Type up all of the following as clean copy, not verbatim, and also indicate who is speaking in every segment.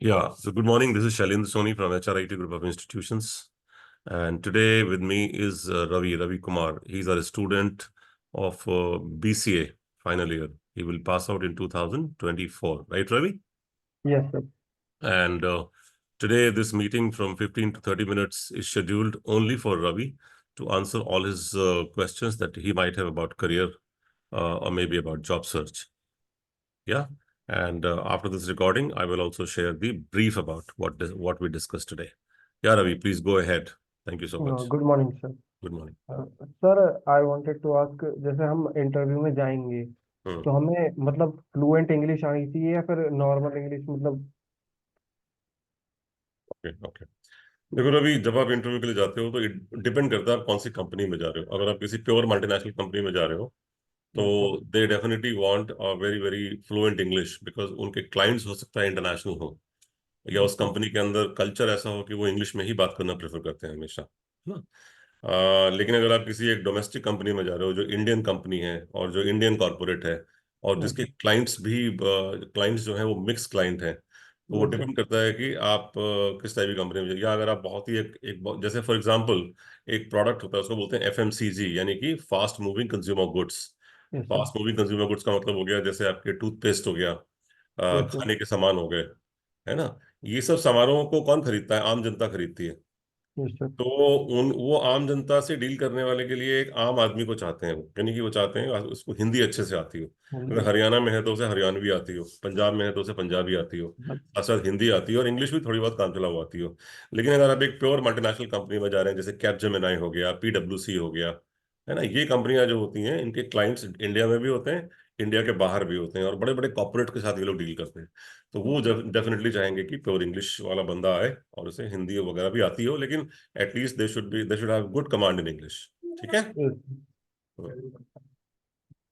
Speaker 1: Yeah, so good morning. This is Shailendra Soni from HRIT Group of Institutions. And today with me is Ravi Kumar. He's a student of BCA final year. He will pass out in 2024, right, Ravi?
Speaker 2: Yes, sir.
Speaker 1: And today, this meeting from 15 to 30 minutes is scheduled only for Ravi to answer all his questions that he might have about career or maybe about job search. Yeah. And after this recording, I will also share the brief about what we discussed today. Yeah, Ravi, please go ahead. Thank you so much.
Speaker 2: Good morning sir.
Speaker 1: Good morning.
Speaker 2: Sir, I wanted to ask, जैसे हम interview में जाएंगे
Speaker 1: Hmm.
Speaker 2: तो हमें मतलब fluent English आनी चाहिए या फिर नॉर्मल इंग्लिश, मतलब।
Speaker 1: Okay, okay. देखो रवि, जब आप इंटरव्यू के लिए जाते हो तो डिपेंड करता है आप कौन सी कंपनी में जा रहे हो। अगर आप किसी प्योर मल्टीनेशनल कंपनी में जा रहे हो तो
Speaker 2: yes sir.
Speaker 1: They definitely want a very very fluent English, because उनके क्लाइंट्स हो सकता है इंटरनेशनल हो, या उस कंपनी के अंदर कल्चर ऐसा हो कि वो इंग्लिश में ही बात करना प्रेफर करते हैं हमेशा, है ना। लेकिन अगर आप किसी एक डोमेस्टिक कंपनी में जा रहे हो जो इंडियन कंपनी है और जो इंडियन कॉर्पोरेट है और
Speaker 2: यस
Speaker 1: जिसके क्लाइंट्स जो है वो मिक्स क्लाइंट हैं, तो वो
Speaker 2: सर।
Speaker 1: डिपेंड करता है कि आप किस टाइप की कंपनी में या अगर आप बहुत ही जैसे फॉर एग्जांपल एक प्रोडक्ट होता है उसको बोलते हैं एफएमसीजी, यानी कि fast moving consumer goods.
Speaker 2: Yes sir.
Speaker 1: Fast moving consumer goods का मतलब हो गया जैसे आपके टूथपेस्ट हो गया,
Speaker 2: यस सर।
Speaker 1: खाने के सामान हो गए, है ना। ये सब सामानों को कौन खरीदता है? आम जनता खरीदती है।
Speaker 2: Yes sir.
Speaker 1: तो वो आम जनता से डील करने वाले के लिए एक आम आदमी को चाहते हैं, यानी कि वो चाहते हैं उसको हिंदी अच्छे से आती हो। अगर हरियाणा में है तो उसे हरियाणवी आती हो, पंजाब में है तो उसे पंजाबी आती हो, साथ साथ हिंदी आती हो और इंग्लिश भी थोड़ी बहुत काम चला आती हो। लेकिन अगर आप एक प्योर मल्टीनेशनल कंपनी में जा रहे हैं जैसे कैपजेमिनाई हो गया, पीडब्ल्यूसी हो गया, है ना, ये कंपनियां जो होती हैं इनके क्लाइंट्स इंडिया में भी होते हैं, इंडिया के बाहर भी होते हैं, और बड़े बड़े कॉर्पोरेट के साथ ये लोग डील करते हैं। तो वो डेफिनेटली चाहेंगे कि प्योर इंग्लिश वाला बंदा आए और उसे हिंदी वगैरह भी आती हो, लेकिन at least they should have good command in English. ठीक है।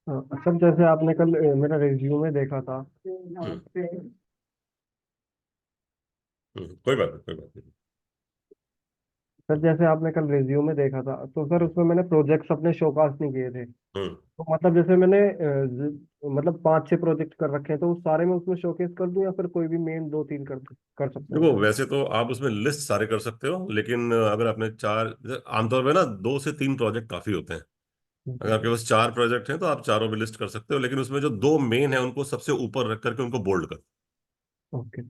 Speaker 2: सर, जैसे आपने कल मेरा रिज्यूमे देखा था।
Speaker 1: हम्म। कोई बात नहीं, कोई बात नहीं।
Speaker 2: सर, जैसे आपने कल रिज्यूमे देखा था तो सर
Speaker 1: हम्म।
Speaker 2: उसमें मैंने प्रोजेक्ट्स अपने शोकास नहीं किए थे।
Speaker 1: हम्म।
Speaker 2: तो मतलब जैसे मैंने मतलब 5-6 प्रोजेक्ट कर रखे हैं, तो उस सारे में उसमें शोकेस कर दूं या फिर कोई भी मेन 2-3 कर सकते हैं
Speaker 1: देखो,
Speaker 2: उसमें।
Speaker 1: वैसे तो आप उसमें लिस्ट सारे कर सकते हो, लेकिन अगर आपने आमतौर पे ना 2 से 3 प्रोजेक्ट काफी होते हैं। अगर आपके पास 4 प्रोजेक्ट हैं तो आप चारों भी लिस्ट कर सकते हो, लेकिन उसमें जो 2 मेन है उनको सबसे ऊपर रख करके उनको बोल्ड कर,
Speaker 2: ओके।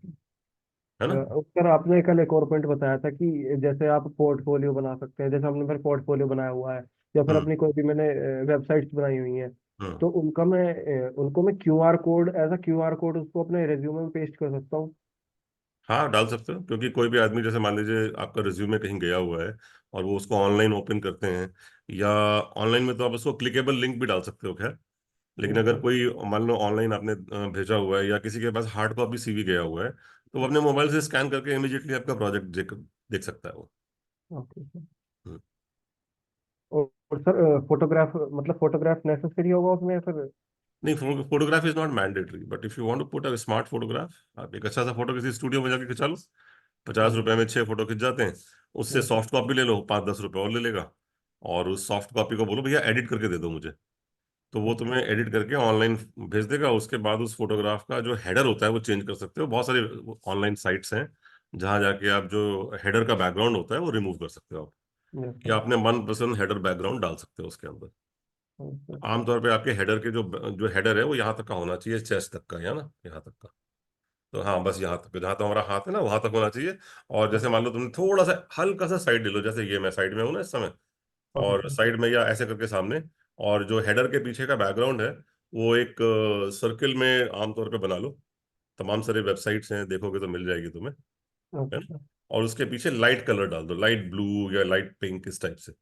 Speaker 1: है ना।
Speaker 2: सर, आपने कल एक और पॉइंट बताया था कि जैसे आप पोर्टफोलियो बना सकते हैं, जैसे हमने फिर पोर्टफोलियो बनाया हुआ है या फिर
Speaker 1: हम्म।
Speaker 2: अपनी कोई भी मैंने वेबसाइट्स बनाई हुई हैं।
Speaker 1: हम्म।
Speaker 2: तो उनको मैं QR code, as a QR code उसको अपने रिज्यूमे में पेस्ट कर सकता हूँ।
Speaker 1: हाँ, डाल सकते हो, क्योंकि कोई भी आदमी जैसे मान लीजिए आपका रिज्यूमे कहीं गया हुआ है और वो उसको ऑनलाइन ओपन करते हैं, या ऑनलाइन में तो आप उसको क्लिकेबल लिंक भी डाल सकते हो, खैर। लेकिन
Speaker 2: यस
Speaker 1: अगर
Speaker 2: सर।
Speaker 1: कोई मान लो ऑनलाइन आपने भेजा हुआ है या किसी के पास हार्ड कॉपी सीवी गया हुआ है, तो वो अपने मोबाइल से स्कैन करके इमीडिएटली आपका प्रोजेक्ट देख सकता है वो।
Speaker 2: Okay sir.
Speaker 1: हम्म।
Speaker 2: और सर, फोटोग्राफ, मतलब फोटोग्राफ नेसेसरी होगा उसमें या फिर।
Speaker 1: नहीं, photograph is not mandatory, but if you want to put a smart photograph, आप एक अच्छा सा फोटो किसी स्टूडियो में जाके खिंचा लो, 50 रुपए में 6 फोटो खिंच जाते हैं। उससे
Speaker 2: यस
Speaker 1: सॉफ्ट कॉपी ले लो, 5-10 रुपए और ले लेगा। और उस सॉफ्ट कॉपी को बोलो भैया एडिट करके दे दो मुझे, तो वो तुम्हें एडिट करके ऑनलाइन भेज देगा। उसके बाद उस फोटोग्राफ का जो हेडर होता है वो चेंज कर सकते हो। बहुत सारे ऑनलाइन साइट्स हैं जहां जाके आप जो हेडर का बैकग्राउंड होता है वो रिमूव कर सकते हो आप,
Speaker 2: सर।
Speaker 1: या अपने मनपसंद हेडर बैकग्राउंड डाल सकते हो उसके अंदर।
Speaker 2: Yes sir.
Speaker 1: आमतौर पे आपके हेडर के जो जो हेडर है वो यहाँ तक का होना चाहिए, चेस्ट तक का, या ना, यहाँ तक का। तो हाँ, बस यहाँ तक, जहाँ तक हमारा हाथ है ना वहां तक होना चाहिए। और जैसे मान लो तुमने थोड़ा सा हल्का सा साइड ले लो, जैसे ये मैं साइड में हूँ ना इस समय,
Speaker 2: ओके
Speaker 1: और
Speaker 2: सर।
Speaker 1: साइड में या ऐसे करके सामने, और जो हेडर के पीछे का बैकग्राउंड है वो एक सर्किल में आमतौर पे बना लो। तमाम सारे वेबसाइट्स हैं, देखोगे तो मिल जाएगी तुम्हें, है
Speaker 2: ओके
Speaker 1: ना।
Speaker 2: सर।
Speaker 1: और उसके पीछे लाइट कलर डाल दो, लाइट ब्लू या लाइट पिंक, इस टाइप से।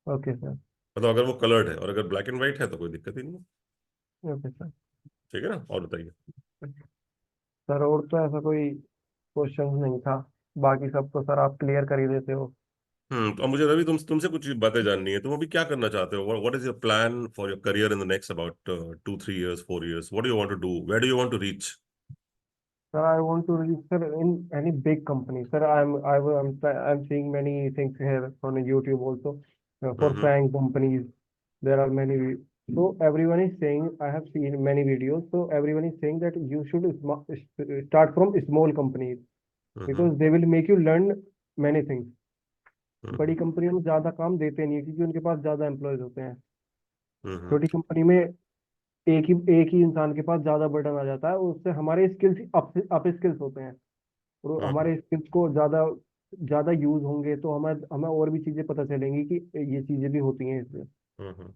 Speaker 2: Okay sir.
Speaker 1: मतलब अगर वो कलर्ड है, और अगर ब्लैक एंड व्हाइट है तो कोई दिक्कत ही नहीं है।
Speaker 2: Okay sir.
Speaker 1: ठीक है ना, और बताइए।
Speaker 2: सर, और तो ऐसा कोई क्वेश्चन नहीं था। बाकी सब तो सर आप क्लियर कर ही देते हो।
Speaker 1: तो अब मुझे रवि तुमसे कुछ बातें जाननी है। तुम अभी क्या करना चाहते हो? What is your plan for your career in the next about 2-3 years, 4 years? What do you want to do? Where do you want to reach?
Speaker 2: Sir, I want to reach, sir, in any big company. Sir, I'm seeing many things here on YouTube also. For
Speaker 1: hmm.
Speaker 2: FAANG companies, there are many. So everyone is saying, I have seen many videos. So everyone is saying that you should start from small companies
Speaker 1: hmm
Speaker 2: because they will make you learn many things. बड़ी
Speaker 1: हम्म
Speaker 2: कंपनियों में ज्यादा काम देते नहीं है क्योंकि उनके पास ज्यादा एम्प्लॉयज होते हैं।
Speaker 1: हम्म
Speaker 2: छोटी कंपनी में एक ही इंसान के पास ज्यादा बर्डन आ जाता है, उससे हमारे स्किल्स अप स्किल्स होते हैं। और
Speaker 1: हम्म
Speaker 2: हमारे स्किल्स को ज्यादा ज्यादा यूज होंगे तो हमें हमें और भी चीजें पता चलेंगी कि ये चीजें भी होती हैं इसमें।
Speaker 1: हम्म।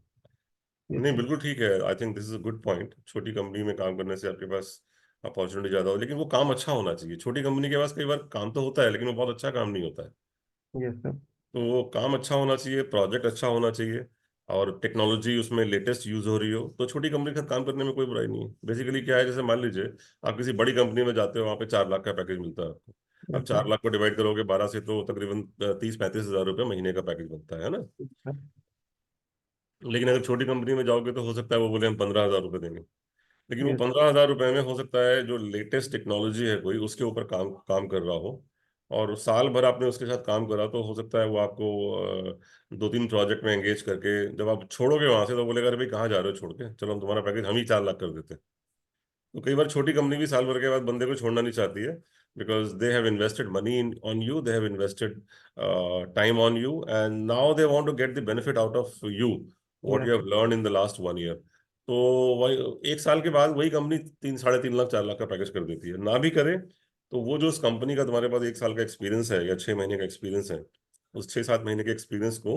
Speaker 2: यस
Speaker 1: नहीं,
Speaker 2: सर।
Speaker 1: बिल्कुल ठीक है। I think this is a good point. छोटी कंपनी में काम करने से आपके पास अपॉर्चुनिटी ज्यादा हो, लेकिन वो काम अच्छा होना चाहिए। छोटी कंपनी के पास कई बार काम तो होता है, लेकिन वो बहुत अच्छा काम नहीं होता है।
Speaker 2: Yes sir.
Speaker 1: तो काम अच्छा होना चाहिए, प्रोजेक्ट अच्छा होना चाहिए, और टेक्नोलॉजी उसमें लेटेस्ट यूज हो रही हो, तो छोटी कंपनी के साथ काम करने में कोई बुराई नहीं है। बेसिकली क्या है, जैसे मान लीजिए आप किसी बड़ी कंपनी में जाते हो, वहाँ पे 4 लाख का पैकेज मिलता है आपको। अब
Speaker 2: यस सर।
Speaker 1: 4 लाख को डिवाइड करोगे 12 से, तो तकरीबन 30-35 हज़ार रुपये महीने का पैकेज बनता है ना। लेकिन अगर छोटी कंपनी में जाओगे तो हो सकता है वो बोले हम 15 हज़ार रुपये देंगे। लेकिन वो
Speaker 2: यस
Speaker 1: 15 हज़ार रुपये में हो सकता है जो लेटेस्ट टेक्नोलॉजी है कोई, उसके ऊपर काम काम कर रहा हो, और साल भर आपने उसके साथ काम करा, तो हो सकता है वो आपको 2-3 प्रोजेक्ट में एंगेज करके जब आप छोड़ोगे वहां से, तो बोलेगा अरे भाई कहाँ जा रहे हो छोड़ के, चलो हम तुम्हारा पैकेज हम ही 4 लाख कर देते हैं। तो कई बार छोटी कंपनी भी साल भर के बाद बंदे को छोड़ना नहीं चाहती है, because they have invested money in on you, they have invested time on you, and now they want to get the benefit out of you, what you
Speaker 2: yes
Speaker 1: have learn in the last 1 year. तो वही 1 साल के बाद वही company 3-3.5 lakh 4 lakh का package कर देती है, ना भी करे तो वो जो उस कंपनी का तुम्हारे पास 1 साल का एक्सपीरियंस है या 6 महीने का एक्सपीरियंस है, उस 6-7 महीने के एक्सपीरियंस को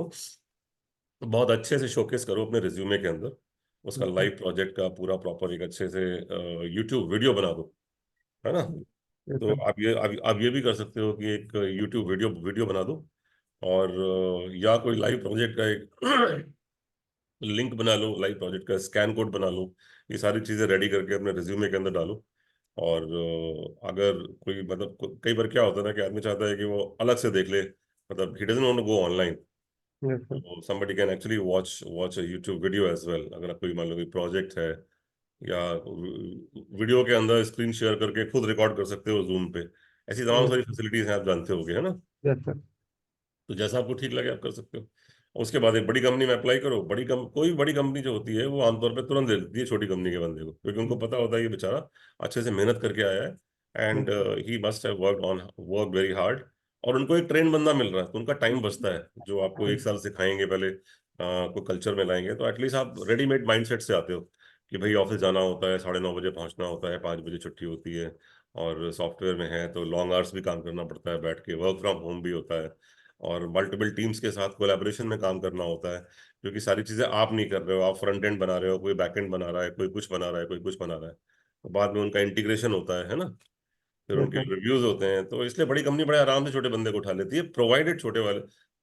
Speaker 1: बहुत अच्छे से शोकेस करो अपने रिज्यूमे के अंदर। उसका
Speaker 2: सर।
Speaker 1: लाइव प्रोजेक्ट का पूरा प्रॉपर एक अच्छे से यूट्यूब वीडियो बना दो, है ना।
Speaker 2: यस
Speaker 1: तो
Speaker 2: सर।
Speaker 1: आप ये भी कर सकते हो कि एक यूट्यूब वीडियो वीडियो बना दो, और या कोई लाइव प्रोजेक्ट का एक लिंक बना लो, लाइव प्रोजेक्ट का स्कैन कोड बना लो। ये सारी चीज़ें रेडी करके अपने रिज्यूमे के अंदर डालो। और अगर कोई मतलब कई बार क्या होता है ना कि आदमी चाहता है कि वो अलग से देख ले, मतलब he doesn't want to go online.
Speaker 2: Yes sir.
Speaker 1: तो somebody can actually watch watch a YouTube video as well. अगर आप कोई मान लो कोई प्रोजेक्ट है, या वीडियो के अंदर स्क्रीन शेयर करके खुद रिकॉर्ड कर सकते हो जूम पे। ऐसी तमाम सारी फैसिलिटीज हैं, आप जानते होगे, है ना।
Speaker 2: Yes sir.
Speaker 1: तो जैसा आपको ठीक लगे आप कर सकते हो। और उसके बाद एक बड़ी कंपनी में अप्लाई करो। कोई भी बड़ी कंपनी जो होती है वो आमतौर पे तुरंत दे देती है छोटी कंपनी के बंदे को, क्योंकि उनको पता होता है ये बेचारा अच्छे से मेहनत करके आया है, and he must have work very hard. और उनको एक ट्रेन बंदा मिल रहा है, तो उनका टाइम बचता है, जो आपको 1 साल सिखाएंगे पहले, को कल्चर में लाएंगे, तो एटलीस्ट आप रेडीमेड माइंडसेट से आते हो कि भाई ऑफिस जाना होता है, 9:30 बजे पहुंचना होता है, 5 बजे छुट्टी होती है, और सॉफ्टवेयर में है तो लॉन्ग आवर्स भी काम करना पड़ता है बैठ के, वर्क फ्रॉम होम भी होता है, और मल्टीपल टीम्स के साथ कोलैबोरेशन में काम करना होता है, क्योंकि सारी चीज़ें आप नहीं कर रहे हो, आप फ्रंट एंड बना रहे हो, कोई बैक एंड बना रहा है, कोई कुछ बना रहा है, कोई कुछ बना रहा है, तो बाद में उनका इंटीग्रेशन होता है ना, फिर
Speaker 2: यस
Speaker 1: उनके
Speaker 2: सर।
Speaker 1: रिव्यूज होते हैं। तो इसलिए बड़ी कंपनी बड़े आराम से छोटे बंदे को उठा लेती है,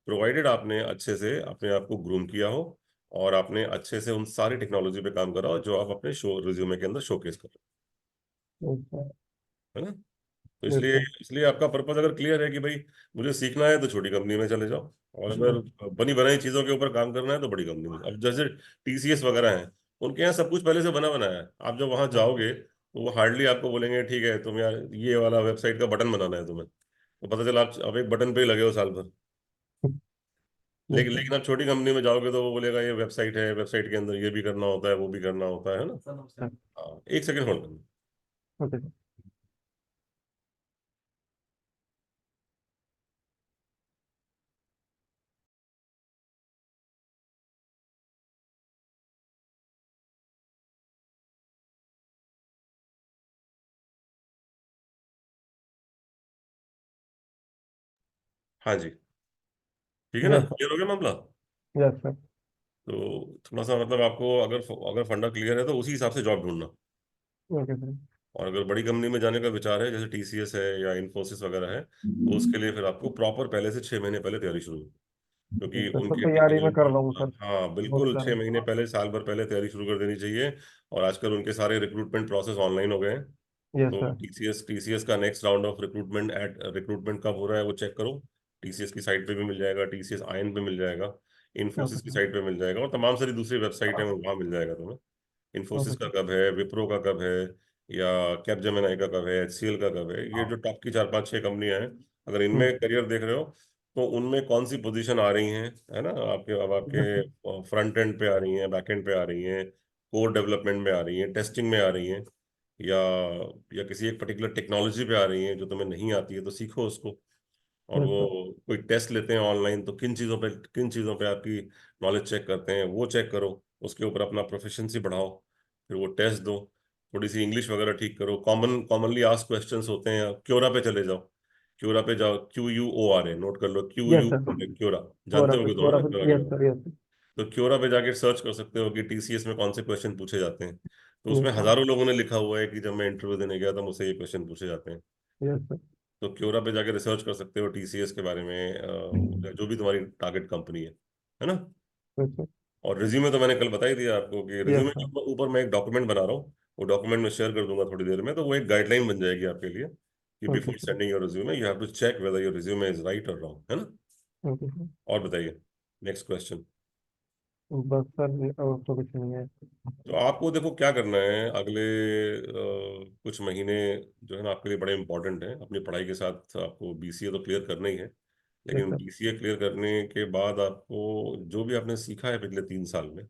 Speaker 1: प्रोवाइडेड आपने अच्छे से अपने आप को ग्रूम किया हो, और आपने अच्छे से उन सारी टेक्नोलॉजी पे काम करा हो जो आप अपने शो रिज्यूमे के अंदर शोकेस करो,
Speaker 2: यस सर।
Speaker 1: है ना। तो
Speaker 2: यस
Speaker 1: इसलिए
Speaker 2: सर।
Speaker 1: इसलिए आपका पर्पज अगर क्लियर है कि भाई मुझे सीखना है, तो छोटी कंपनी में चले जाओ, और अगर बनी बनाई चीजों के ऊपर काम करना है तो बड़ी कंपनी में। अब जैसे टीसीएस वगैरह हैं, उनके यहाँ सब कुछ पहले से बना बनाया है। आप जब वहां जाओगे तो वो हार्डली आपको बोलेंगे ठीक है तुम यार ये वाला वेबसाइट का बटन बनाना है तुम्हें, तो पता चला आप एक बटन पे ही लगे हो साल भर।
Speaker 2: यस
Speaker 1: लेकिन
Speaker 2: सर।
Speaker 1: लेकिन आप छोटी कंपनी में जाओगे तो वो बोलेगा ये वेबसाइट है, वेबसाइट के अंदर ये भी करना होता है, वो भी करना होता है ना। हाँ, एक सेकंड होल्ड करना।
Speaker 2: Okay sir.
Speaker 1: हाँ जी, ठीक है ना,
Speaker 2: यस सर।
Speaker 1: क्लियर हो गया मामला।
Speaker 2: Yes sir.
Speaker 1: तो थोड़ा सा मतलब आपको अगर अगर फंडा क्लियर है तो उसी हिसाब से जॉब ढूंढना।
Speaker 2: Okay sir.
Speaker 1: और अगर बड़ी कंपनी में जाने का विचार है, जैसे टीसीएस है या इन्फोसिस वगैरह है, तो उसके लिए फिर आपको प्रॉपर पहले से 6 महीने पहले तैयारी शुरू, क्योंकि
Speaker 2: सर तो
Speaker 1: उनके
Speaker 2: तैयारी मैं कर रहा हूँ सर।
Speaker 1: हाँ
Speaker 2: बहुत
Speaker 1: बिल्कुल,
Speaker 2: सारा।
Speaker 1: 6 महीने पहले, साल भर पहले तैयारी शुरू कर देनी चाहिए। और आजकल उनके सारे रिक्रूटमेंट प्रोसेस ऑनलाइन हो गए हैं।
Speaker 2: यस
Speaker 1: तो
Speaker 2: सर।
Speaker 1: टीसीएस का नेक्स्ट राउंड ऑफ रिक्रूटमेंट कब हो रहा है वो चेक करो। टीसीएस की साइट पे भी मिल जाएगा, टीसीएस आयन पे मिल जाएगा,
Speaker 2: ओके
Speaker 1: इन्फोसिस की
Speaker 2: सर।
Speaker 1: साइट पे मिल जाएगा, और तमाम सारी दूसरी वेबसाइट है वहाँ मिल जाएगा तुम्हें। इन्फोसिस
Speaker 2: ओके
Speaker 1: का
Speaker 2: सर।
Speaker 1: कब है, विप्रो का कब है, या कैपजेमिनाई का कब है, एचसीएल का कब है, ये जो टॉप की 4-5-6 कंपनियां हैं, अगर इनमें करियर देख रहे हो तो उनमें कौन सी पोजीशन आ रही हैं, है ना, आपके अब
Speaker 2: यस सर।
Speaker 1: आपके फ्रंट एंड पे आ रही हैं, बैक एंड पे आ रही हैं, कोर डेवलपमेंट में आ रही हैं, टेस्टिंग में आ रही हैं, या किसी एक पर्टिकुलर टेक्नोलॉजी पे आ रही हैं जो तुम्हें नहीं आती है तो सीखो उसको। और
Speaker 2: यस
Speaker 1: वो
Speaker 2: सर।
Speaker 1: कोई टेस्ट लेते हैं ऑनलाइन, तो किन चीज़ों पे आपकी नॉलेज चेक करते हैं वो चेक करो, उसके ऊपर अपना प्रोफिशिएंसी बढ़ाओ, फिर वो टेस्ट दो, थोड़ी सी इंग्लिश वगैरह ठीक करो, कॉमनली आस्क क्वेश्चंस होते हैं, क्योरा पे चले जाओ, क्योरा पे जाओ, QUORA, नोट कर लो, Q
Speaker 2: yes
Speaker 1: U
Speaker 2: sir.
Speaker 1: Quora,
Speaker 2: Quora
Speaker 1: जानते
Speaker 2: पे,
Speaker 1: होगे तो, है
Speaker 2: कोरा
Speaker 1: ना,
Speaker 2: पे,
Speaker 1: क्योरा के
Speaker 2: यस
Speaker 1: बारे में।
Speaker 2: सर, यस
Speaker 1: तो क्योरा पे जाके सर्च कर सकते हो कि TCS में कौन से क्वेश्चन पूछे जाते हैं, तो
Speaker 2: यस
Speaker 1: उसमें
Speaker 2: सर।
Speaker 1: हजारों लोगों ने लिखा हुआ है कि जब मैं इंटरव्यू देने गया था मुझसे ये क्वेश्चन पूछे जाते हैं।
Speaker 2: Yes sir.
Speaker 1: तो क्योरा पे जाके रिसर्च कर सकते हो TCS के बारे में, जो भी तुम्हारी टारगेट कंपनी है ना।
Speaker 2: Yes sir.
Speaker 1: और रिज्यूमे तो मैंने कल बता ही दिया आपको कि
Speaker 2: यस
Speaker 1: रिज्यूमे के
Speaker 2: सर।
Speaker 1: ऊपर मैं एक डॉक्यूमेंट बना रहा हूँ, वो डॉक्यूमेंट में शेयर कर दूंगा थोड़ी देर में, तो वो एक गाइडलाइन बन जाएगी आपके लिए कि
Speaker 2: okay
Speaker 1: before
Speaker 2: sir.
Speaker 1: Sending your resume you have to check whether your resume is right और रॉन्ग, है ना।
Speaker 2: Okay sir.
Speaker 1: और बताइए, नेक्स्ट क्वेश्चन।
Speaker 2: बस सर, और तो कुछ नहीं है।
Speaker 1: तो आपको देखो क्या करना है अगले कुछ महीने, जो है ना, आपके लिए बड़े इंपॉर्टेंट हैं। अपनी पढ़ाई के साथ आपको BCA तो क्लियर करना ही है,
Speaker 2: यस
Speaker 1: लेकिन
Speaker 2: सर।
Speaker 1: BCA क्लियर करने के बाद आपको जो भी आपने सीखा है पिछले 3 साल में,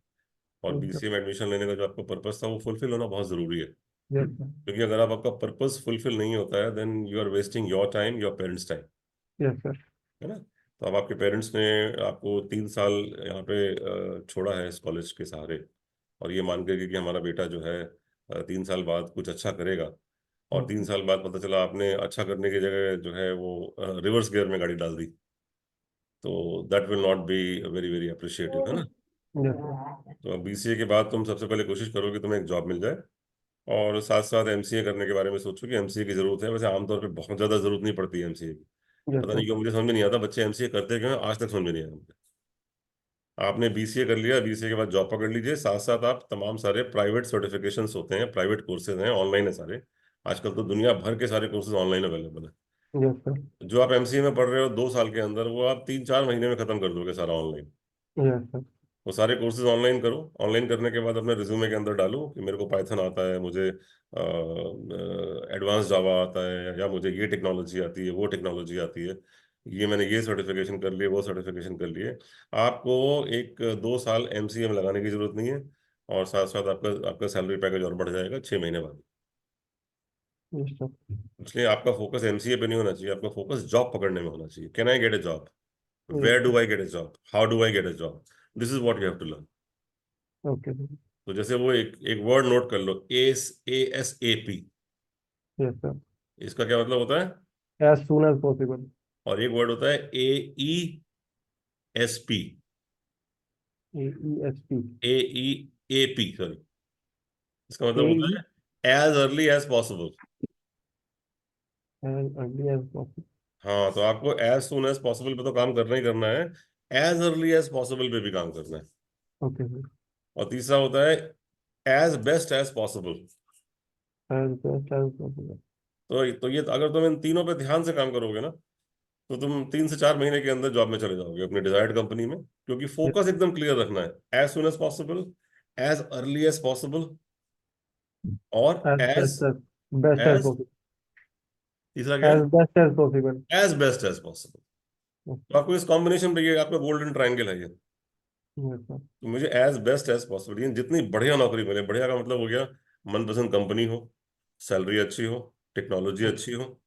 Speaker 1: और
Speaker 2: यस सर।
Speaker 1: BCA में एडमिशन लेने का जो आपका पर्पस था वो फुलफिल होना बहुत ज़रूरी है।
Speaker 2: Yes sir.
Speaker 1: क्योंकि अगर आप आपका पर्पस फुलफिल नहीं होता है, then you are wasting your time, your parents time,
Speaker 2: yes sir.
Speaker 1: है ना। तो अब आपके पेरेंट्स ने आपको 3 साल यहाँ पे छोड़ा है इस कॉलेज के सहारे, और ये मान करके कि हमारा बेटा जो है 3 साल बाद कुछ अच्छा करेगा, और
Speaker 2: यस
Speaker 1: तीन
Speaker 2: सर।
Speaker 1: साल बाद पता चला आपने अच्छा करने की जगह जो है वो रिवर्स गियर में गाड़ी डाल दी, तो that will not be very very appreciative, है ना।
Speaker 2: Yes sir.
Speaker 1: तो अब BCA के बाद तुम सबसे पहले कोशिश करो कि तुम्हें एक जॉब मिल जाए, और साथ साथ MCA करने के बारे में सोचो कि MCA की जरूरत है। वैसे आमतौर पे बहुत ज्यादा जरूरत नहीं पड़ती है MCA की,
Speaker 2: यस
Speaker 1: पता नहीं
Speaker 2: सर।
Speaker 1: क्यों मुझे समझ में नहीं आता बच्चे MCA करते क्यों हैं, आज तक समझ में नहीं आया मुझे। आपने BCA कर लिया, BCA के बाद जॉब पकड़ लीजिए, साथ साथ आप तमाम सारे प्राइवेट सर्टिफिकेशंस होते हैं, प्राइवेट कोर्सेज हैं, ऑनलाइन है सारे, आजकल तो दुनिया भर के सारे कोर्सेज ऑनलाइन अवेलेबल है।
Speaker 2: Yes sir.
Speaker 1: जो आप MCA में पढ़ रहे हो 2 साल के अंदर, वो आप 3-4 महीने में खत्म कर दोगे सारा ऑनलाइन।
Speaker 2: Yes sir.
Speaker 1: वो सारे कोर्सेज ऑनलाइन करो, ऑनलाइन करने के बाद अपने रिज्यूमे के अंदर डालो कि मेरे को पाइथन आता है, मुझे एडवांस जावा आता है, या मुझे ये टेक्नोलॉजी आती है, वो टेक्नोलॉजी आती है, ये मैंने ये सर्टिफिकेशन कर लिए, वो सर्टिफिकेशन कर लिए। आपको 1-2 साल MCA में लगाने की जरूरत नहीं है, और साथ साथ आपका आपका सैलरी पैकेज और बढ़ जाएगा 6 महीने बाद।
Speaker 2: Yes sir.
Speaker 1: इसलिए आपका फोकस MCA पे नहीं होना चाहिए, आपका फोकस जॉब पकड़ने में होना चाहिए। Can I get a job,
Speaker 2: yes
Speaker 1: where
Speaker 2: sir.
Speaker 1: Do I get a job, how do I get a job, this is what you have to learn.
Speaker 2: Okay sir.
Speaker 1: तो जैसे वो एक एक वर्ड नोट कर लो, ASAP,
Speaker 2: यस सर।
Speaker 1: इसका क्या मतलब होता है।
Speaker 2: As soon as possible.
Speaker 1: और एक वर्ड होता है AESP,
Speaker 2: AESP।
Speaker 1: AEAP, सॉरी, इसका मतलब
Speaker 2: ए
Speaker 1: होता है as early as possible.
Speaker 2: As early as possible.
Speaker 1: हाँ, तो आपको एज सुन एज पॉसिबल पे तो काम करना ही करना है, एज अर्ली एज पॉसिबल पे भी काम करना है।
Speaker 2: Okay sir.
Speaker 1: और तीसरा होता है as best as possible.
Speaker 2: As best as possible.
Speaker 1: तो ये अगर तुम इन तीनों पे ध्यान से काम करोगे ना, तो तुम 3 से 4 महीने के अंदर जॉब में चले जाओगे अपनी डिजायर्ड कंपनी में, क्योंकि फोकस एकदम क्लियर रखना है, as soon as possible, as early as possible, और
Speaker 2: as
Speaker 1: as
Speaker 2: best as, best as
Speaker 1: as
Speaker 2: possible.
Speaker 1: तीसरा क्या
Speaker 2: एज
Speaker 1: है,
Speaker 2: best as possible.
Speaker 1: As best as possible. तो आपको इस कॉम्बिनेशन पे, ये आपका गोल्डन ट्रायंगल है ये।
Speaker 2: Yes sir.
Speaker 1: तो मुझे एज बेस्ट एज पॉसिबल, ये जितनी बढ़िया नौकरी मिले, बढ़िया का मतलब हो गया मनपसंद कंपनी हो, सैलरी अच्छी हो, टेक्नोलॉजी अच्छी हो,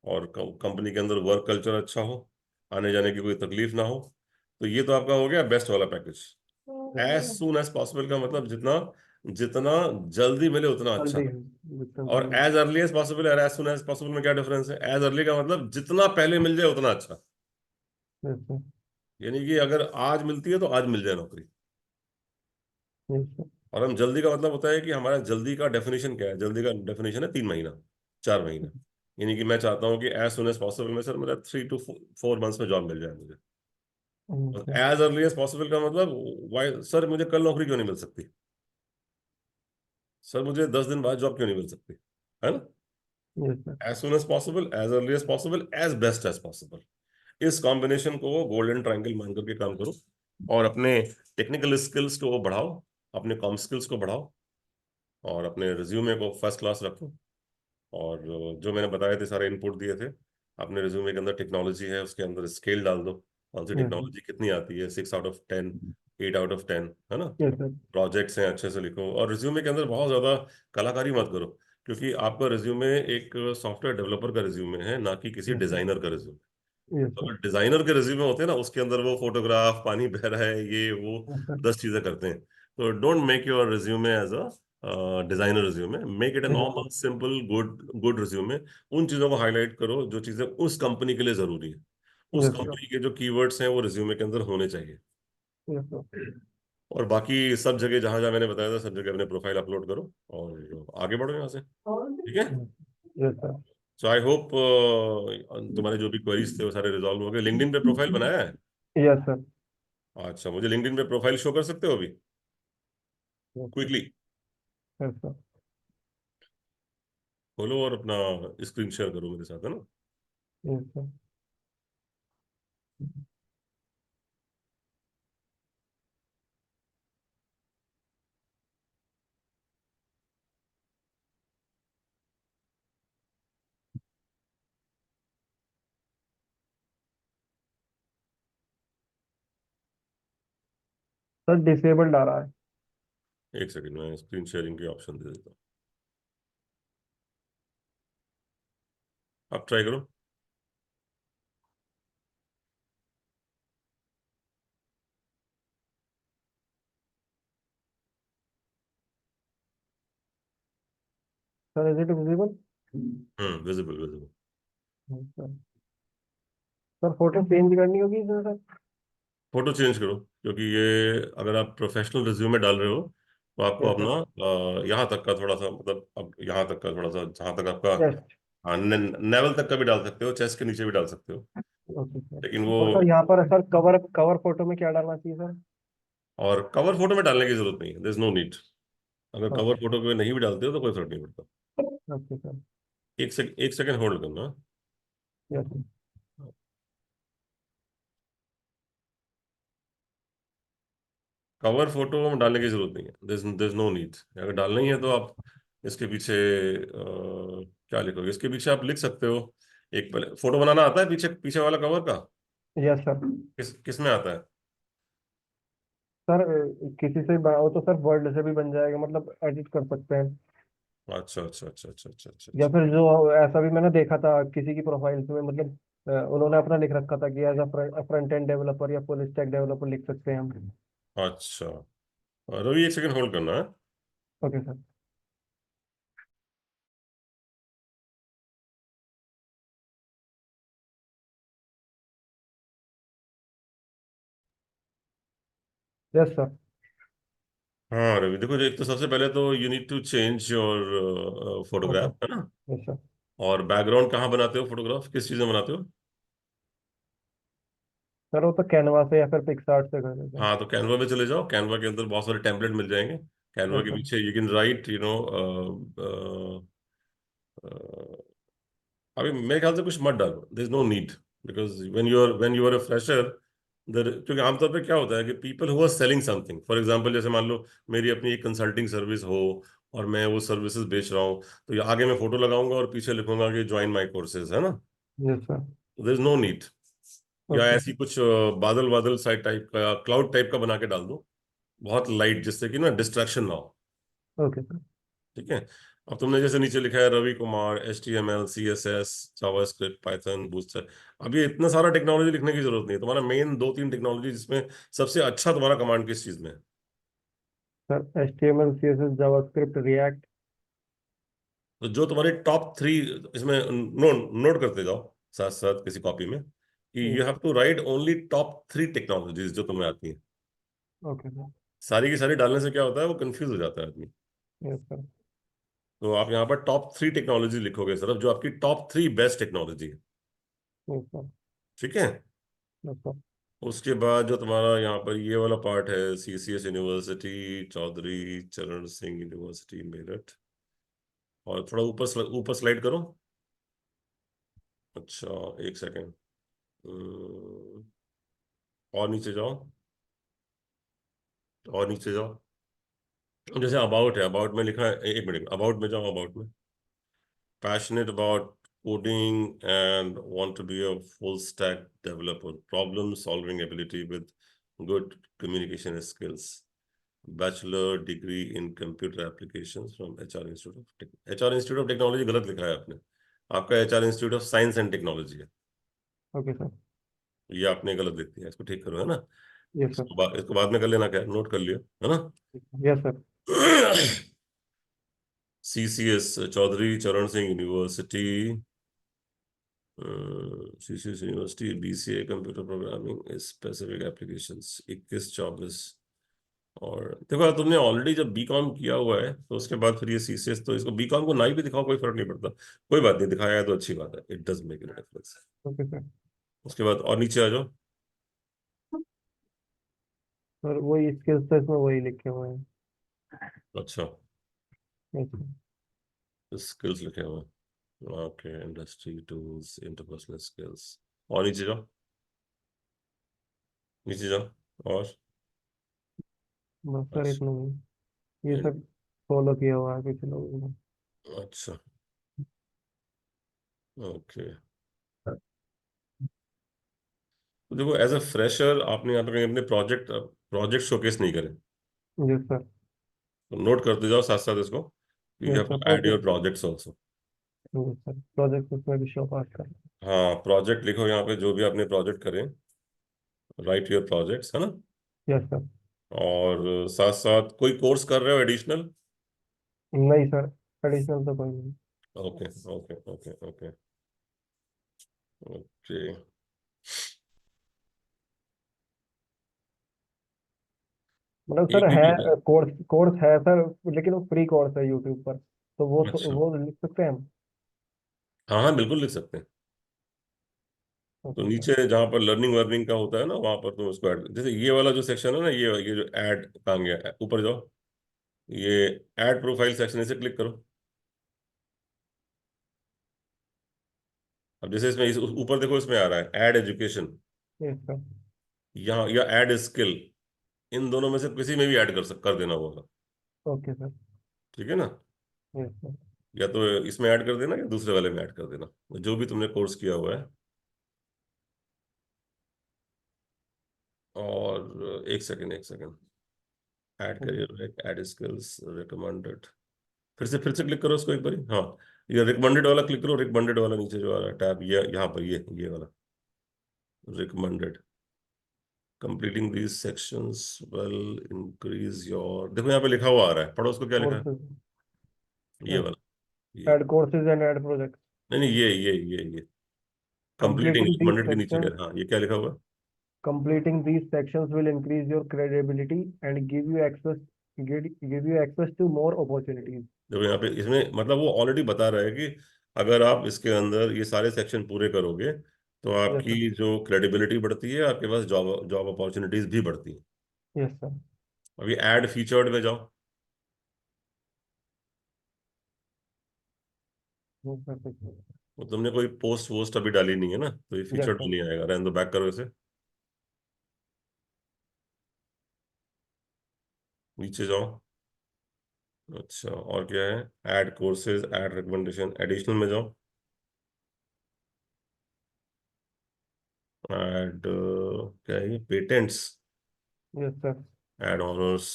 Speaker 1: और कंपनी के अंदर वर्क कल्चर अच्छा हो, आने जाने की कोई तकलीफ ना हो, तो ये तो आपका हो गया बेस्ट वाला package. As soon as possible का मतलब जितना जितना जल्दी मिले उतना अच्छा।
Speaker 2: जल्दी, जितना
Speaker 1: और
Speaker 2: जल्दी।
Speaker 1: एज अर्ली एज पॉसिबल और एज सून एज पॉसिबल में क्या डिफरेंस है, एज अर्ली का मतलब जितना पहले मिल जाए उतना अच्छा,
Speaker 2: यस सर।
Speaker 1: यानी कि अगर आज मिलती है तो आज मिल जाए नौकरी।
Speaker 2: Yes sir.
Speaker 1: और हम जल्दी का मतलब होता है कि हमारा जल्दी का डेफिनेशन क्या है, जल्दी का डेफिनेशन है 3 महीना, 4 महीना, यानी कि मैं चाहता हूँ कि एज सुन एज पॉसिबल में सर मेरा 3 to 4 मंथ्स में जॉब मिल जाए मुझे।
Speaker 2: Yes
Speaker 1: as early as possible का मतलब, वाई सर मुझे कल नौकरी क्यों नहीं मिल सकती, सर मुझे 10 दिन बाद जॉब क्यों नहीं मिल सकती, है ना।
Speaker 2: Sir.
Speaker 1: As soon as possible, as early as possible, as best as possible, इस कॉम्बिनेशन को गोल्डन ट्रायंगल मान करके काम करो, और अपने टेक्निकल स्किल्स को बढ़ाओ, अपने कॉम स्किल्स को बढ़ाओ, और अपने रिज्यूमे को फर्स्ट क्लास रखो, और जो मैंने बताए थे सारे इनपुट दिए थे, अपने रिज्यूमे के अंदर टेक्नोलॉजी है, उसके अंदर स्केल डाल दो, कौन सी
Speaker 2: यस सर।
Speaker 1: टेक्नोलॉजी कितनी आती है, 6 आउट ऑफ 10, 8 आउट ऑफ 10, है ना।
Speaker 2: Yes sir.
Speaker 1: प्रोजेक्ट्स हैं अच्छे से लिखो, और रिज्यूमे के अंदर बहुत ज़्यादा कलाकारी मत करो, क्योंकि आपका रिज्यूमे एक सॉफ्टवेयर डेवलपर का रिज्यूमे है, ना कि किसी
Speaker 2: यस सर।
Speaker 1: डिजाइनर का रिज्यूमे।
Speaker 2: यस
Speaker 1: तो
Speaker 2: सर।
Speaker 1: अगर डिजाइनर के रिज्यूमे होते हैं ना, उसके अंदर वो फोटोग्राफ, पानी बह रहा है, ये वो
Speaker 2: यस सर।
Speaker 1: 10 चीजें करते हैं। तो don't make your resume as a designer resume, make it a
Speaker 2: yes
Speaker 1: normal
Speaker 2: sir.
Speaker 1: Simple good good resume. उन चीजों को हाईलाइट करो जो चीजें उस कंपनी के लिए जरूरी है, उस
Speaker 2: यस सर।
Speaker 1: कंपनी के जो कीवर्ड्स हैं वो रिज्यूमे के अंदर होने चाहिए।
Speaker 2: Yes sir.
Speaker 1: और बाकी सब जगह जहां जहां मैंने बताया था, सब जगह अपने प्रोफाइल अपलोड करो और आगे बढ़ो यहाँ से, ठीक है।
Speaker 2: Yes sir.
Speaker 1: So I hope तुम्हारे जो भी क्वेरीज थे वो सारे रिजॉल्व हो गए। लिंक्डइन पे प्रोफाइल बनाया है?
Speaker 2: Yes sir.
Speaker 1: अच्छा, मुझे लिंक्डइन पे प्रोफाइल शो कर सकते हो अभी,
Speaker 2: yes sir.
Speaker 1: Quickly
Speaker 2: yes sir.
Speaker 1: खोलो और अपना स्क्रीन शेयर करो मेरे साथ, है ना।
Speaker 2: Yes sir. सर डिसेबल्ड आ रहा है।
Speaker 1: एक सेकंड में स्क्रीन शेयरिंग के ऑप्शन दे देता हूँ, आप ट्राई करो।
Speaker 2: Sir is it visible?
Speaker 1: Visible visible.
Speaker 2: Sir. Sir photo change करनी होगी इसमें सर?
Speaker 1: फोटो चेंज करो, क्योंकि ये अगर आप प्रोफेशनल रिज्यूमे डाल रहे हो तो आपको
Speaker 2: यस सर।
Speaker 1: अपना यहाँ तक का थोड़ा सा, मतलब अब यहाँ तक का थोड़ा सा, जहाँ तक आपका,
Speaker 2: चेस्ट।
Speaker 1: हाँ, नेवल तक का भी डाल सकते हो, चेस्ट के नीचे भी डाल सकते हो,
Speaker 2: ओके सर।
Speaker 1: लेकिन वो।
Speaker 2: और सर यहाँ पर सर कवर कवर फोटो में क्या डालना चाहिए सर?
Speaker 1: और कवर फोटो में डालने की जरूरत नहीं है, देयर इज नो नीड। अगर कवर
Speaker 2: ओके।
Speaker 1: फोटो को नहीं भी डालते हो तो कोई फर्क नहीं पड़ता।
Speaker 2: Okay sir.
Speaker 1: एक सेकंड होल्ड करना।
Speaker 2: Yes sir.
Speaker 1: कवर फोटो में डालने की जरूरत नहीं है, देयर इज नो नीड। अगर डालना ही है तो आप इसके पीछे क्या लिखोगे, इसके पीछे आप लिख सकते हो। एक पहले फोटो बनाना आता है पीछे, पीछे वाला कवर का
Speaker 2: यस सर।
Speaker 1: किस में आता है?
Speaker 2: सर किसी से वो तो सर वर्ड से भी बन जाएगा, मतलब एडिट कर सकते हैं।
Speaker 1: अच्छा अच्छा अच्छा अच्छा अच्छा अच्छा
Speaker 2: या
Speaker 1: अच्छा।
Speaker 2: फिर जो ऐसा भी मैंने देखा था किसी की प्रोफाइल्स में, मतलब उन्होंने अपना लिख रखा था कि as a front end developer या फुल स्टैक डेवलपर लिख सकते हैं हम।
Speaker 1: अच्छा, रवि एक सेकंड होल्ड करना है।
Speaker 2: Okay sir. Yes sir.
Speaker 1: हाँ रवि, देखो, एक तो सबसे पहले तो you need to change your
Speaker 2: okay.
Speaker 1: Photograph, है ना।
Speaker 2: Yes sir.
Speaker 1: और बैकग्राउंड कहाँ बनाते हो फोटोग्राफ, किस चीज़ में बनाते हो?
Speaker 2: सर वो तो कैनवा से या फिर पिक्सार्ट से कर देते हैं।
Speaker 1: हाँ, तो कैनवा में चले जाओ, कैनवा के अंदर बहुत सारे टेम्पलेट मिल जाएंगे। कैनवा
Speaker 2: यस
Speaker 1: के
Speaker 2: सर।
Speaker 1: पीछे यू कैन राइट, अभी मेरे ख्याल से कुछ मत डालो, there is no need, because when you are a fresher, there, क्योंकि आमतौर पे क्या होता है कि people who are selling something, for example जैसे मान लो मेरी अपनी एक कंसल्टिंग सर्विस हो और मैं वो सर्विसेज बेच रहा हूँ, तो ये आगे मैं फोटो लगाऊंगा और पीछे लिखूंगा कि ज्वाइन माई कोर्सेज, है ना।
Speaker 2: Yes sir.
Speaker 1: There is no need. या
Speaker 2: ओके
Speaker 1: ऐसी
Speaker 2: सर।
Speaker 1: कुछ बादल बादल साइड टाइप का, क्लाउड टाइप का बना के डाल दो, बहुत लाइट, जिससे कि ना डिस्ट्रैक्शन ना हो।
Speaker 2: Okay sir.
Speaker 1: ठीक है। अब तुमने जैसे नीचे लिखा है Ravi Kumar, HTML CSS JavaScript Python booster, अब ये इतना सारा टेक्नोलॉजी लिखने की जरूरत नहीं है। तुम्हारा मेन 2-3 टेक्नोलॉजी जिसमें सबसे अच्छा तुम्हारा कमांड किस चीज में है?
Speaker 2: Sir HTML CSS JavaScript react.
Speaker 1: तो जो तुम्हारे टॉप 3 इसमें नोट करते जाओ साथ साथ किसी कॉपी में, कि you have to write only top 3 technologies जो तुम्हें आती हैं।
Speaker 2: Okay sir.
Speaker 1: सारी की सारी डालने से क्या होता है, वो कंफ्यूज हो जाता है आदमी।
Speaker 2: Yes sir.
Speaker 1: तो आप यहाँ पर टॉप 3 टेक्नोलॉजी लिखोगे सिर्फ, जो आपकी टॉप 3 बेस्ट टेक्नोलॉजी है।
Speaker 2: Yes sir.
Speaker 1: ठीक है।
Speaker 2: Yes sir.
Speaker 1: उसके बाद जो तुम्हारा यहाँ पर ये वाला पार्ट है, CCS यूनिवर्सिटी, चौधरी चरण सिंह यूनिवर्सिटी मेरठ, और थोड़ा ऊपर स्लाइड करो। अच्छा, एक सेकेंड, और नीचे जाओ, और नीचे जाओ। जैसे अबाउट है, अबाउट में लिखा है, एक मिनट, अबाउट में जाओ, अबाउट में passionate about coding and want to be a full stack developer. Problem solving ability with good communication skills. Bachelor degree in computer applications from HR Institute of HR Institute of Technology गलत लिखा है आपने. आपका HR Institute of Science and Technology है.
Speaker 2: Okay sir.
Speaker 1: ये आपने गलत लिख दिया, इसको ठीक करो, है ना.
Speaker 2: Yes sir.
Speaker 1: इसको बाद में कर लेना, क्या नोट कर लियो, है ना.
Speaker 2: Yes sir.
Speaker 1: CCS चौधरी चरण Singh university, CCS university BCA computer programming specific applications 21-24. और देखो तुमने ऑलरेडी जब बीकॉम किया हुआ है तो उसके बाद फिर ये CCS, तो इसको बीकॉम को ना ही भी दिखाओ, कोई फर्क नहीं पड़ता. कोई बात नहीं, दिखाया है तो अच्छी बात है. It does make a difference.
Speaker 2: Okay sir.
Speaker 1: उसके बाद और नीचे आ जाओ.
Speaker 2: सर वही स्किल्स तो इसमें वही लिखे हुए हैं।
Speaker 1: अच्छा,
Speaker 2: यस सर।
Speaker 1: स्किल्स लिखे हुए हैं. Okay, industry tools interpersonal skills. और नीचे जाओ, नीचे जाओ. और
Speaker 2: बस सर
Speaker 1: अच्छा.
Speaker 2: इतना ही, ये सब फॉलो किया हुआ है कुछ लोगों ने।
Speaker 1: अच्छा, ओके. तो देखो एज अ फ्रेशर आपने यहाँ पे कहीं अपने प्रोजेक्ट प्रोजेक्ट शोकेस नहीं करे.
Speaker 2: Yes sir.
Speaker 1: तो नोट करते जाओ साथ साथ इसको, you
Speaker 2: yes
Speaker 1: have
Speaker 2: sir
Speaker 1: to add your
Speaker 2: project.
Speaker 1: Projects also.
Speaker 2: Yes sir project उसमें भी शो पास कर।
Speaker 1: हाँ, प्रोजेक्ट लिखो यहाँ पे, जो भी आपने प्रोजेक्ट करें, राइट योर प्रोजेक्ट्स, है ना.
Speaker 2: Yes sir.
Speaker 1: और साथ साथ कोई कोर्स कर रहे हो एडिशनल?
Speaker 2: नहीं सर, एडिशनल तो कोई नहीं।
Speaker 1: Okay, okay, okay, okay, okay.
Speaker 2: मतलब सर
Speaker 1: एक भी नहीं
Speaker 2: है, कोर्स कोर्स है सर, लेकिन वो फ्री कोर्स है यूट्यूब पर, तो वो
Speaker 1: है. अच्छा,
Speaker 2: वो लिख सकते हैं हम।
Speaker 1: हाँ हाँ बिल्कुल लिख सकते हैं. तो
Speaker 2: ओके सर।
Speaker 1: नीचे जहाँ पर लर्निंग वर्निंग का होता है ना, वहां पर तुम उसको ऐड, जैसे ये वाला जो सेक्शन है ना, ये जो ऐड कहाँ गया, ऊपर जाओ. ये ऐड प्रोफाइल सेक्शन, इसे क्लिक करो. अब जैसे इसमें ऊपर देखो, इसमें आ रहा है ऐड एजुकेशन,
Speaker 2: यस सर।
Speaker 1: यहाँ या ऐड स्किल. इन दोनों में से किसी में भी ऐड कर देना होगा.
Speaker 2: Okay sir.
Speaker 1: ठीक है ना.
Speaker 2: Yes sir.
Speaker 1: या तो इसमें ऐड कर देना या दूसरे वाले में ऐड कर देना, जो भी तुमने कोर्स किया हुआ है. और एक सेकंड, एक second. Add career, add skills recommended. फिर से क्लिक करो उसको एक बार. हाँ, ये रिकमेंडेड वाला क्लिक करो. रिकमेंडेड वाला नीचे जो आ रहा है टैब, ये यहाँ पर, ये वाला recommended. Completing these sections will increase your, देखो यहाँ पे लिखा हुआ आ रहा है, पढ़ो उसको, क्या लिखा है.
Speaker 2: कोर्सेज।
Speaker 1: ये वाला, ये.
Speaker 2: Add courses and add project.
Speaker 1: नहीं नहीं, ये कंप्लीटिंग
Speaker 2: कंप्लीटिंग दीज
Speaker 1: रिकमेंडेड के नीचे
Speaker 2: सेक्शंस
Speaker 1: है, हाँ, ये क्या लिखा हुआ है.
Speaker 2: completing these sections will increase your credibility and give you access to more opportunities.
Speaker 1: देखो यहाँ पे इसमें मतलब वो ऑलरेडी बता रहा है कि अगर आप इसके अंदर ये सारे सेक्शन पूरे करोगे तो
Speaker 2: यस सर।
Speaker 1: आपकी जो क्रेडिबिलिटी बढ़ती है, आपके पास जॉब जॉब अपॉर्चुनिटीज भी बढ़ती है.
Speaker 2: Yes sir.
Speaker 1: अभी ऐड फीचर्ड में जाओ.
Speaker 2: Yes sir.
Speaker 1: वो तुमने कोई पोस्ट वोस्ट अभी डाली नहीं है ना, तो ये
Speaker 2: यस
Speaker 1: फीचर्ड में
Speaker 2: सर।
Speaker 1: नहीं आएगा. रहने दो, बैक करो इसे. नीचे जाओ. अच्छा, और क्या है. Add courses, add recommendation, additional में जाओ. ऐड क्या है ये, patents,
Speaker 2: yes sir.
Speaker 1: Add honours,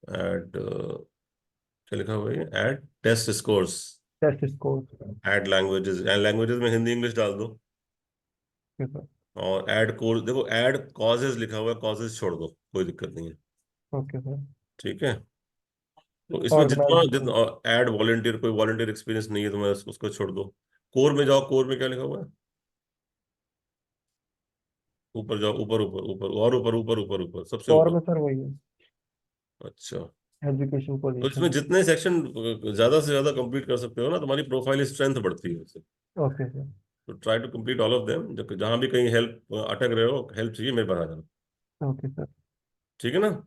Speaker 1: add क्या लिखा हुआ है ये, add test scores,
Speaker 2: test score.
Speaker 1: Add languages. And languages में हिंदी इंग्लिश डाल दो.
Speaker 2: Yes sir.
Speaker 1: और ऐड कोर्स, देखो ऐड कॉजेज लिखा हुआ है, कॉजेज छोड़ दो, कोई दिक्कत नहीं है.
Speaker 2: Okay sir.
Speaker 1: ठीक है. तो इसमें जितना
Speaker 2: ऑर्गेनाइजेशन।
Speaker 1: जितना ऐड वॉलंटियर, कोई वॉलंटियर एक्सपीरियंस नहीं है तुम्हारा, उसको छोड़ दो. कोर में जाओ. कोर में क्या लिखा हुआ है, ऊपर जाओ, ऊपर ऊपर ऊपर और ऊपर ऊपर ऊपर ऊपर, सबसे
Speaker 2: और
Speaker 1: ऊपर.
Speaker 2: में सर वही है,
Speaker 1: अच्छा.
Speaker 2: एजुकेशन
Speaker 1: तो इसमें
Speaker 2: पोजीशन।
Speaker 1: जितने सेक्शन ज्यादा से ज्यादा कंप्लीट कर सकते हो ना, तुम्हारी प्रोफाइल स्ट्रेंथ बढ़ती है उससे.
Speaker 2: Okay sir.
Speaker 1: तो try to complete all of them. जहां भी कहीं हेल्प अटक रहे हो, हेल्प चाहिए, मेरे पास आ जाना.
Speaker 2: Okay sir.
Speaker 1: ठीक है ना.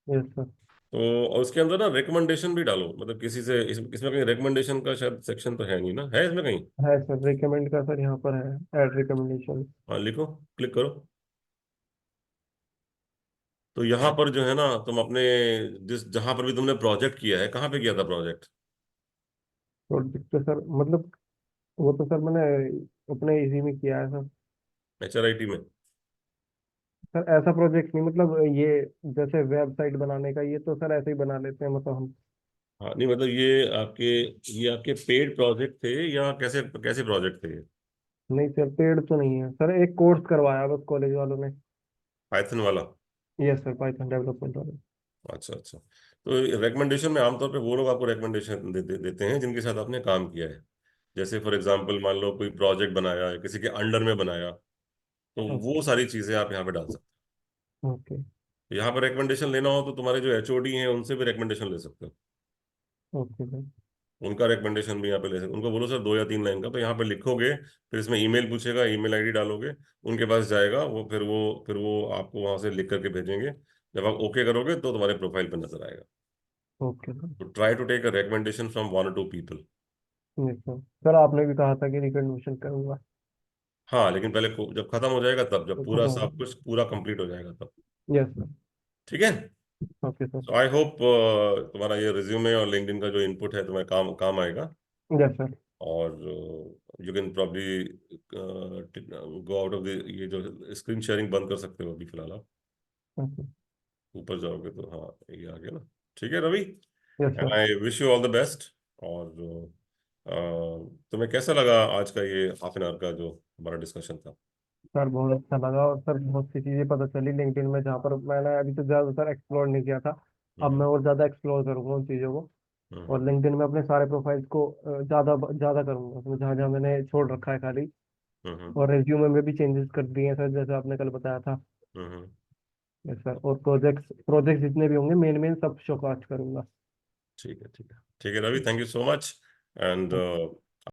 Speaker 2: Yes sir.
Speaker 1: तो और उसके अंदर ना रिकमेंडेशन भी डालो, मतलब किसी से इसमें कहीं रिकमेंडेशन का शायद सेक्शन तो है नहीं ना, है इसमें कहीं.
Speaker 2: है सर, रिकमेंड का सर यहाँ पर है, ऐड रिकमेंडेशन।
Speaker 1: हाँ, लिखो, क्लिक करो. तो यहाँ पर जो है ना, तुम अपने जिस जहां पर भी तुमने प्रोजेक्ट किया है, कहाँ पे किया था प्रोजेक्ट?
Speaker 2: प्रोजेक्ट सर मतलब वो तो सर मैंने अपने इजी में किया है सर।
Speaker 1: HRIT में?
Speaker 2: सर ऐसा प्रोजेक्ट नहीं, मतलब ये जैसे वेबसाइट बनाने का, ये तो सर ऐसे ही बना लेते हैं मतलब हम।
Speaker 1: हाँ नहीं मतलब ये आपके पेड प्रोजेक्ट थे या कैसे कैसे प्रोजेक्ट थे ये?
Speaker 2: नहीं सर, पेड तो नहीं है सर, एक कोर्स करवाया बस कॉलेज वालों ने।
Speaker 1: पाइथन वाला?
Speaker 2: यस सर, पाइथन डेवलपमेंट वाले।
Speaker 1: अच्छा अच्छा। तो रिकमेंडेशन में आमतौर पे वो लोग आपको रिकमेंडेशन देते हैं जिनके साथ आपने काम किया है। जैसे फॉर एग्जांपल मान लो कोई प्रोजेक्ट बनाया है, किसी के अंडर में बनाया, तो वो
Speaker 2: ओके।
Speaker 1: सारी चीजें आप यहाँ पे डाल सकते
Speaker 2: ओके।
Speaker 1: हो। यहाँ पर रिकमेंडेशन लेना हो तो तुम्हारे जो HOD हैं उनसे भी रिकमेंडेशन ले सकते हो।
Speaker 2: Okay sir.
Speaker 1: उनका रिकमेंडेशन भी यहाँ पे ले सकते हो। उनको बोलो सर 2 या 3 लाइन का, तो यहाँ पे लिखोगे, फिर इसमें ईमेल पूछेगा, ईमेल आईडी डालोगे, उनके पास जाएगा वो आपको वहां से लिख करके भेजेंगे। जब आप ओके करोगे तो तुम्हारे प्रोफाइल पर नजर आएगा।
Speaker 2: Okay sir.
Speaker 1: तो try to take a recommendation from 1 or 2 people।
Speaker 2: Yes sir. Sir आपने भी कहा था कि रिकमेंडेशन करूंगा।
Speaker 1: हाँ लेकिन पहले जब खत्म हो जाएगा तब, जब
Speaker 2: तो
Speaker 1: पूरा
Speaker 2: खत्म हो
Speaker 1: सब कुछ पूरा कंप्लीट हो जाएगा तब।
Speaker 2: गया। Yes sir.
Speaker 1: ठीक है।
Speaker 2: Okay sir.
Speaker 1: तो आई होप तुम्हारा ये रिज्यूमे और लिंक्डइन का जो इनपुट है तुम्हारे काम काम आएगा।
Speaker 2: Yes sir.
Speaker 1: और you can probably go out of the, ये जो स्क्रीन शेयरिंग बंद कर सकते हो अभी फिलहाल आप।
Speaker 2: ओके।
Speaker 1: ऊपर जाओगे तो हाँ ये आ गया ना। ठीक है Ravi,
Speaker 2: yes
Speaker 1: and
Speaker 2: sir.
Speaker 1: I wish you all the best. और तुम्हें कैसा लगा आज का ये हाफ एन आवर का जो हमारा डिस्कशन था?
Speaker 2: सर बहुत अच्छा लगा, और सर बहुत सी चीज़ें पता चली लिंक्डइन में, जहाँ पर मैंने अभी तो ज़्यादातर एक्सप्लोर नहीं किया था। अब
Speaker 1: हम्म
Speaker 2: मैं और ज़्यादा एक्सप्लोर करूंगा उन चीज़ों को। और
Speaker 1: हम्म
Speaker 2: लिंक्डइन में अपने सारे प्रोफाइल्स को ज़्यादा ज़्यादा करूंगा, उसमें जहाँ जहाँ मैंने छोड़ रखा है खाली।
Speaker 1: हम्म
Speaker 2: और रेज्यूमे में भी चेंजेस कर दिए हैं सर, जैसे आपने कल बताया था।
Speaker 1: Hmm hmm,
Speaker 2: yes sir. और प्रोजेक्ट्स प्रोजेक्ट जितने भी होंगे मेन मेन सब शो कास्ट करूंगा।
Speaker 1: ठीक है ठीक है ठीक है Ravi, thank you so much. And